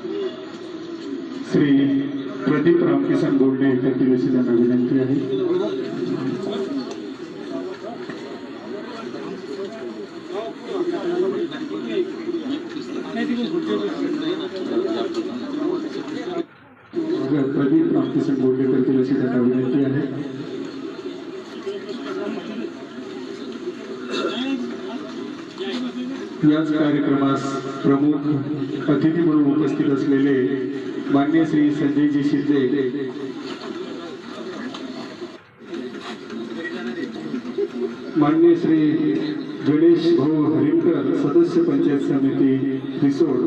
श्री प्रदीप रामकिसन बोर्डे करतील अशी त्यांना विनंती आहे। प्रदीप रामकिसन बोर्डे करतील अशी त्यांना विनंती आहे। याच कार्यक्रमास प्रमुख अतिथी म्हणून उपस्थित असलेले माननीय श्री संजयजी शिंदे, माननीय श्री गणेश भाऊ हरिमकर, सदस्य पंचायत समिती रिसोड,